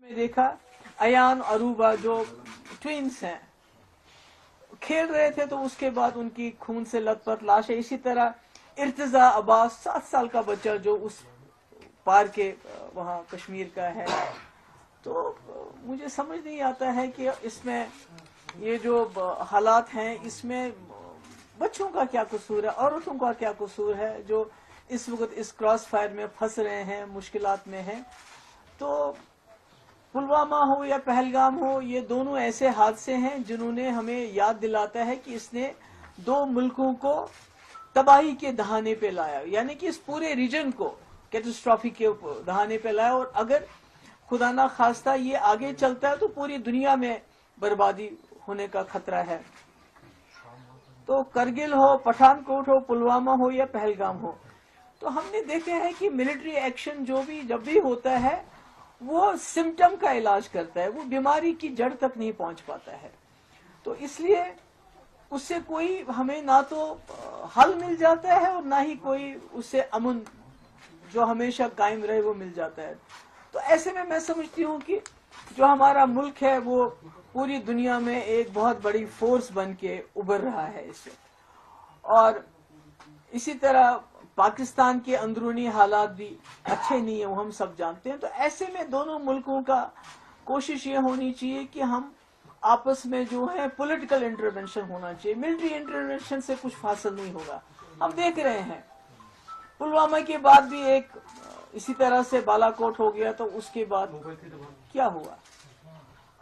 میں دیکھا ایان اروبا جو ٹوینس ہیں کھیل رہے تھے تو اس کے بعد ان کی خون سے لت پت لاش ہے. اسی طرح ارتضا عباس 7 سال کا بچہ جو اس پار کے وہاں کشمیر کا ہے. تو مجھے سمجھ نہیں آتا ہے کہ اس میں یہ جو حالات ہیں اس میں بچوں کا کیا قصور ہے, عورتوں کا کیا قصور ہے جو اس وقت اس کراس فائر میں پھنس رہے ہیں, مشکلات میں ہیں. تو پلوامہ ہو یا پہلگام ہو, یہ دونوں ایسے حادثے ہیں جنہوں نے ہمیں یاد دلاتا ہے کہ اس نے 2 ملکوں کو تباہی کے دہانے پہ لایا, یعنی کہ اس پورے ریجن کو کیٹاسٹرافی کے دہانے پہ لایا. اور اگر خدا نہ خواستہ یہ آگے چلتا ہے تو پوری دنیا میں بربادی ہونے کا خطرہ ہے. تو کرگل ہو, پٹھان کوٹ ہو, پلوامہ ہو یا پہلگام ہو, تو ہم نے دیکھا ہے کہ ملٹری ایکشن جب بھی ہوتا ہے وہ سمٹم کا علاج کرتا ہے, وہ بیماری کی جڑ تک نہیں پہنچ پاتا ہے. تو اس لیے اس سے کوئی ہمیں نہ تو حل مل جاتا ہے اور نہ ہی کوئی اس سے امن جو ہمیشہ قائم رہے وہ مل جاتا ہے. تو ایسے میں سمجھتی ہوں کہ جو ہمارا ملک ہے وہ پوری دنیا میں ایک بہت بڑی فورس بن کے ابھر رہا ہے اس سے. اور اسی طرح پاکستان کے اندرونی حالات بھی اچھے نہیں ہیں, وہ ہم سب جانتے ہیں. تو ایسے میں دونوں ملکوں کا کوشش یہ ہونی چاہیے کہ ہم آپس میں جو ہے پولیٹیکل انٹرونشن ہونا چاہیے. ملٹری انٹرونشن سے کچھ حاصل نہیں ہوگا. ہم دیکھ رہے ہیں پلوامہ کے بعد بھی ایک اسی طرح سے بالا کوٹ ہو گیا, تو اس کے بعد کیا ہوا,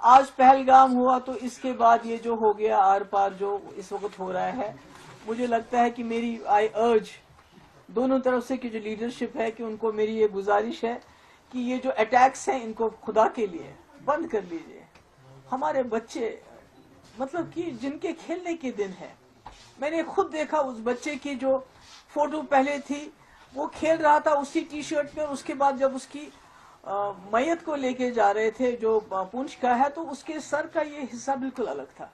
آج پہلگام ہوا, تو اس کے بعد یہ جو ہو گیا آر پار جو اس وقت ہو رہا ہے. مجھے لگتا ہے کہ میری آئی ارج دونوں طرف سے کی جو لیڈرشپ ہے کہ ان کو میری یہ گزارش ہے کہ یہ جو اٹیکس ہیں ان کو خدا کے لیے بند کر لیجئے. ہمارے بچے مطلب کہ جن کے کھیلنے کے دن ہے, میں نے خود دیکھا اس بچے کی جو فوٹو پہلے تھی وہ کھیل رہا تھا اسی ٹی شرٹ میں, اس کے بعد جب اس کی میت کو لے کے جا رہے تھے جو پونچھ کا ہے تو اس کے سر کا یہ حصہ بالکل الگ تھا.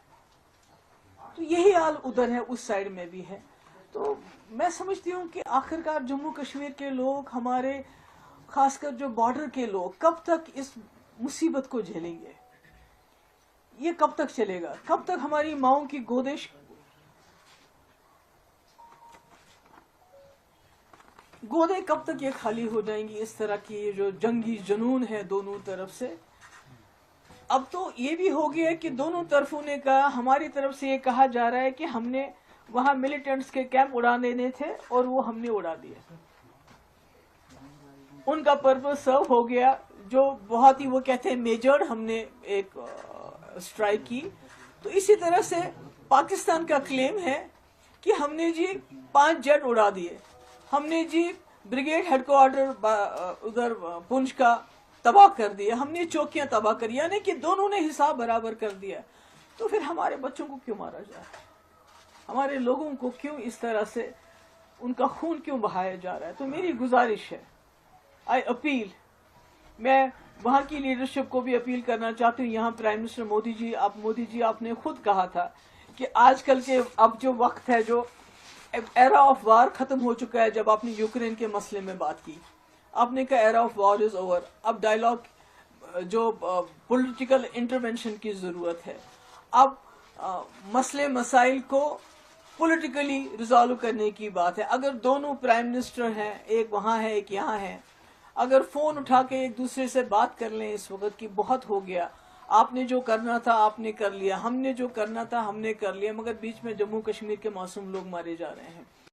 تو یہی حال ادھر ہے, اس سائڈ میں بھی ہے. تو میں سمجھتی ہوں کہ آخرکار جموں کشمیر کے لوگ, ہمارے خاص کر جو بارڈر کے لوگ, کب تک اس مصیبت کو جھیلیں گے؟ یہ کب تک چلے گا؟ کب تک ہماری ماؤں کی گودیں کب تک یہ خالی ہو جائیں گی؟ اس طرح کی یہ جو جنگی جنون ہے دونوں طرف سے. اب تو یہ بھی ہو گیا کہ دونوں طرفوں نے کہا, ہماری طرف سے یہ کہا جا رہا ہے کہ ہم نے وہاں ملیٹنٹس کے کیمپ اڑا دینے تھے اور وہ ہم نے اڑا دیے, ان کا پرپس سرو ہو گیا. جو بہت ہی وہ کہتے ہیں میجرڈ ہم نے ایک اسٹرائک کی. تو اسی طرح سے پاکستان کا کلیم ہے کہ ہم نے جی 5 جیٹ اڑا دیے, ہم نے جی بریگیڈ ہیڈ کوارٹر ادھر پونچھ کا تباہ کر دیا, ہم نے چوکیاں تباہ کر, یعنی کہ دونوں نے حساب برابر کر دیا. تو پھر ہمارے بچوں کو کیوں مارا جا رہا ہے؟ ہمارے لوگوں کو کیوں اس طرح سے ان کا خون کیوں بہایا جا رہا ہے؟ تو میری گزارش ہے, آئی اپیل, میں وہاں کی لیڈرشپ کو بھی اپیل کرنا چاہتی ہوں. یہاں پرائم منسٹر مودی جی آپ نے خود کہا تھا کہ آج کل کے اب جو وقت ہے, جو ایرا آف وار ختم ہو چکا ہے. جب آپ نے یوکرین کے مسئلے میں بات کی آپ نے کہا era of war is over, اب ڈائلاگ جو پولیٹیکل انٹرونشن کی ضرورت ہے. اب مسئلے مسائل کو پولیٹیکلی ریزالو کرنے کی بات ہے. اگر دونوں پرائم منسٹر ہیں, ایک وہاں ہے ایک یہاں ہے, اگر فون اٹھا کے ایک دوسرے سے بات کر لیں اس وقت کی بہت ہو گیا, آپ نے جو کرنا تھا آپ نے کر لیا, ہم نے جو کرنا تھا ہم نے کر لیا, مگر بیچ میں جموں کشمیر کے معصوم لوگ مارے جا رہے ہیں.